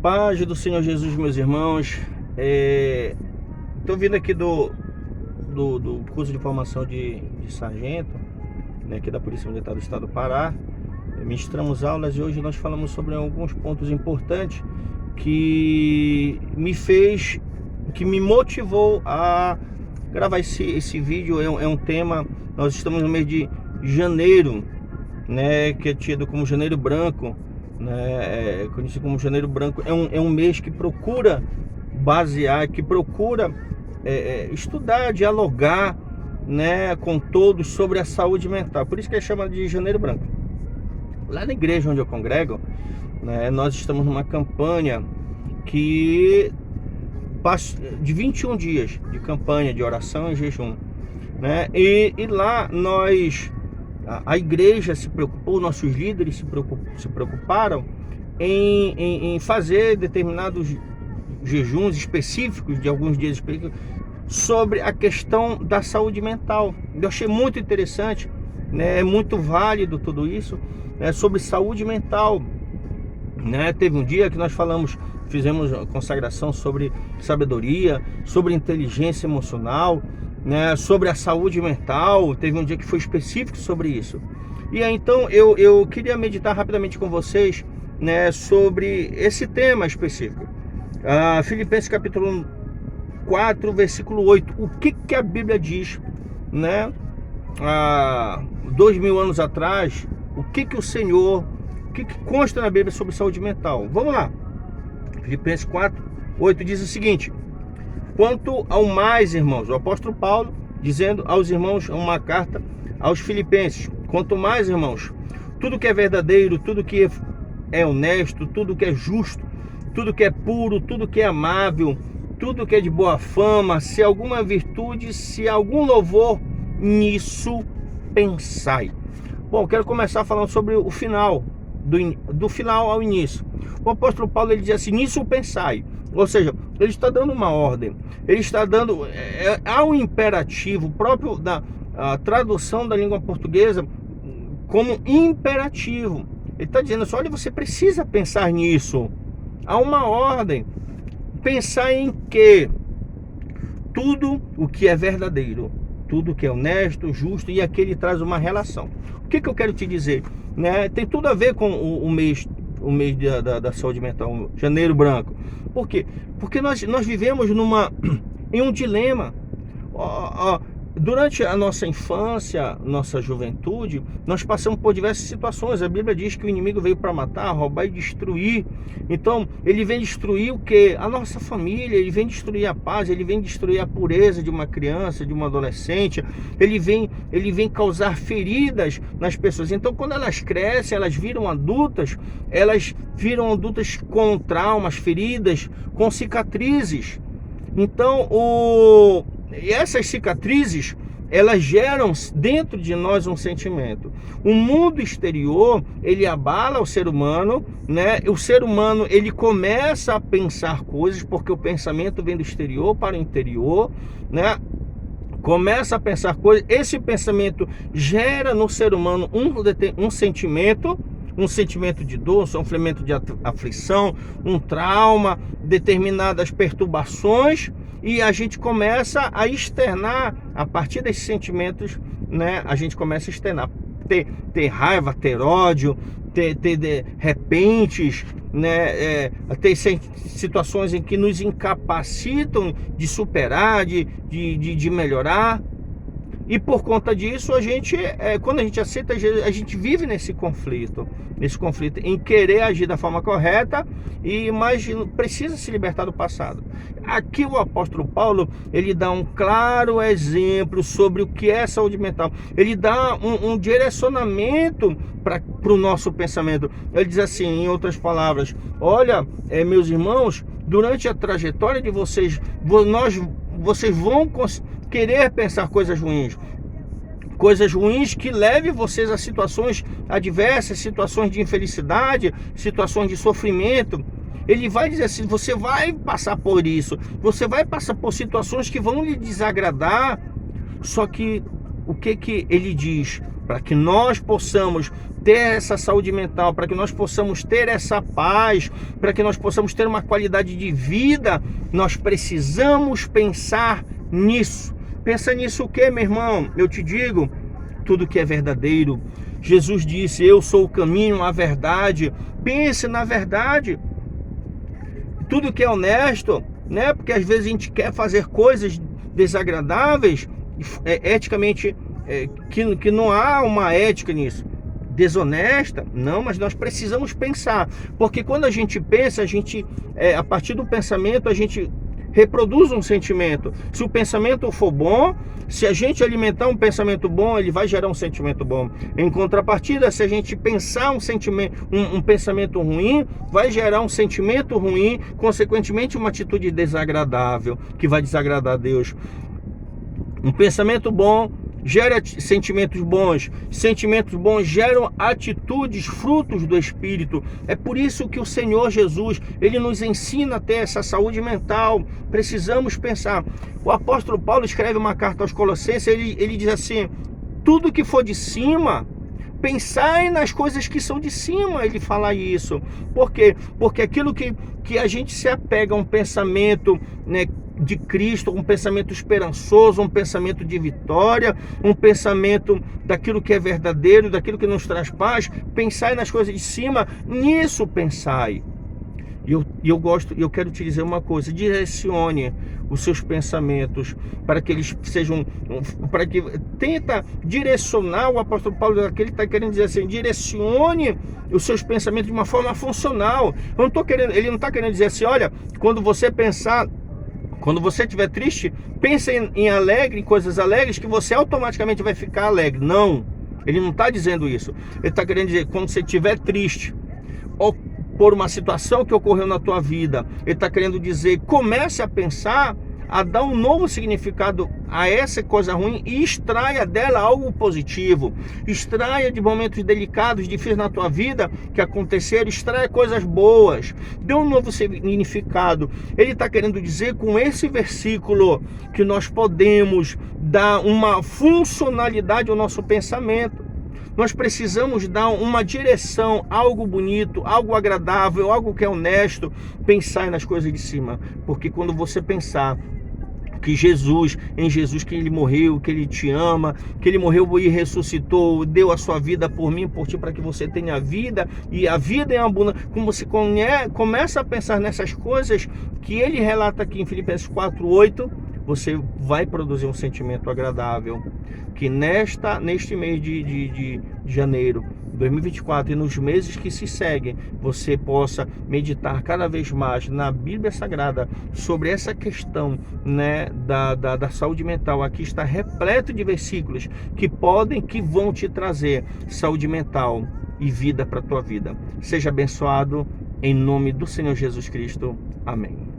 paz do Senhor Jesus, meus irmãos. Estou vindo aqui do curso de formação de sargento, né, aqui da Polícia Militar do Estado do Pará. Ministramos aulas e hoje nós falamos sobre alguns pontos importantes que me motivou a gravar esse vídeo. É um tema, nós estamos no mês de janeiro, né, que é tido como Janeiro Branco, né, conhecido como Janeiro Branco. É um mês que procura basear, que procura estudar, dialogar, né, com todos sobre a saúde mental. Por isso que é chamado de Janeiro Branco. Lá na igreja onde eu congrego, né, nós estamos numa campanha que passa de 21 dias de campanha de oração e jejum, né? E lá a igreja se preocupou, nossos líderes se preocuparam em fazer determinados jejuns específicos, de alguns dias específicos, sobre a questão da saúde mental. Eu achei muito interessante, né? É muito válido tudo isso, né, sobre saúde mental, né? Teve um dia que nós fizemos consagração sobre sabedoria, sobre inteligência emocional, né, sobre a saúde mental. Teve um dia que foi específico sobre isso. E aí, então eu queria meditar rapidamente com vocês, né, sobre esse tema específico. Filipenses capítulo 4, versículo 8. O que a Bíblia diz, né? 2000 anos atrás, o que consta na Bíblia sobre saúde mental? Vamos lá. Filipenses 4, 8 diz o seguinte: quanto ao mais, irmãos, o apóstolo Paulo dizendo aos irmãos, uma carta aos filipenses: quanto mais, irmãos, tudo que é verdadeiro, tudo que é honesto, tudo que é justo, tudo que é puro, tudo que é amável, tudo que é de boa fama, se alguma virtude, se algum louvor, nisso pensai. Bom, quero começar falando sobre o final, do final ao início. O apóstolo Paulo, ele diz assim: nisso pensai. Ou seja, ele está dando uma ordem, ele está dando há um imperativo próprio da tradução da língua portuguesa como imperativo. Ele está dizendo assim: olha, você precisa pensar nisso. Há uma ordem. Pensar em que tudo o que é verdadeiro, tudo que é honesto, justo, e aqui ele traz uma relação. O que eu quero te dizer, né? Tem tudo a ver com o mês da saúde mental, Janeiro Branco. Por quê? Porque nós vivemos em um dilema. Durante a nossa infância, nossa juventude, nós passamos por diversas situações. A Bíblia diz que o inimigo veio para matar, roubar e destruir. Então, ele vem destruir o quê? A nossa família, ele vem destruir a paz, ele vem destruir a pureza de uma criança, de uma adolescente. Ele vem causar feridas nas pessoas. Então, quando elas crescem, elas viram adultas com traumas, feridas, com cicatrizes. Então, e essas cicatrizes, elas geram dentro de nós um sentimento. O mundo exterior, ele abala o ser humano, né? O ser humano, ele começa a pensar coisas, porque o pensamento vem do exterior para o interior, né? Começa a pensar coisas. Esse pensamento gera no ser humano um sentimento de dor, um sofrimento de aflição, um trauma, determinadas perturbações, e a gente começa a externar, a partir desses sentimentos, né? A gente começa a externar, ter raiva, ter ódio, ter de repentes, né? Ter situações em que nos incapacitam de superar, de melhorar. E por conta disso, quando a gente aceita Jesus, a gente vive nesse conflito em querer agir da forma correta, mas precisa se libertar do passado. Aqui o apóstolo Paulo, ele dá um claro exemplo sobre o que é saúde mental. Ele dá um direcionamento para o nosso pensamento. Ele diz assim, em outras palavras: olha, meus irmãos, durante a trajetória de vocês, vocês vão querer pensar coisas ruins que levem vocês a situações adversas, situações de infelicidade, situações de sofrimento. Ele vai dizer assim: você vai passar por isso, você vai passar por situações que vão lhe desagradar. Só que o que ele diz? para que nós possamos ter essa saúde mental, para que nós possamos ter essa paz, para que nós possamos ter uma qualidade de vida, nós precisamos pensar nisso. Pensa nisso o quê, meu irmão? Eu te digo, tudo que é verdadeiro. Jesus disse, eu sou o caminho, a verdade. Pense na verdade. Tudo que é honesto, né? Porque às vezes a gente quer fazer coisas desagradáveis, eticamente, que não há uma ética nisso. Desonesta, não, mas nós precisamos pensar, porque quando a gente pensa, a gente, a partir do pensamento, a gente reproduz um sentimento. Se o pensamento for bom, se a gente alimentar um pensamento bom, ele vai gerar um sentimento bom. Em contrapartida, se a gente pensar um pensamento ruim, vai gerar um sentimento ruim, consequentemente uma atitude desagradável, que vai desagradar a Deus. Um pensamento bom gera sentimentos bons geram atitudes, frutos do Espírito. É por isso que o Senhor Jesus, Ele nos ensina a ter essa saúde mental. Precisamos pensar. O apóstolo Paulo escreve uma carta aos Colossenses, ele diz assim, tudo que for de cima, pensai nas coisas que são de cima. Ele fala isso. Por quê? Porque aquilo que a gente se apega a um pensamento, né, de Cristo, um pensamento esperançoso, um pensamento de vitória, um pensamento daquilo que é verdadeiro, daquilo que nos traz paz. Pensai nas coisas de cima, nisso pensai. E eu quero te dizer uma coisa, direcione os seus pensamentos para que eles sejam, para que tenta direcionar, o apóstolo Paulo aqui ele está querendo dizer assim, direcione os seus pensamentos de uma forma funcional. Ele não está querendo dizer assim, olha, quando você estiver triste, pense em coisas alegres, que você automaticamente vai ficar alegre. Não, ele não está dizendo isso. Ele está querendo dizer, quando você estiver triste, ou por uma situação que ocorreu na tua vida, ele está querendo dizer, comece a pensar, a dar um novo significado a essa coisa ruim e extraia dela algo positivo. Extraia de momentos delicados, difíceis na tua vida que aconteceram, extraia coisas boas, dê um novo significado. Ele está querendo dizer com esse versículo que nós podemos dar uma funcionalidade ao nosso pensamento. Nós precisamos dar uma direção, algo bonito, algo agradável, algo que é honesto. Pensar nas coisas de cima, porque quando você pensar que em Jesus que Ele morreu, que Ele te ama, que Ele morreu e ressuscitou, deu a sua vida por mim, por ti, para que você tenha vida, e a vida é abundante. Como você começa a pensar nessas coisas que Ele relata aqui em Filipenses 4:8, você vai produzir um sentimento agradável. Que neste mês de janeiro de 2024 e nos meses que se seguem, você possa meditar cada vez mais na Bíblia Sagrada sobre essa questão, né, da saúde mental. Aqui está repleto de versículos que vão te trazer saúde mental e vida para a tua vida. Seja abençoado em nome do Senhor Jesus Cristo. Amém.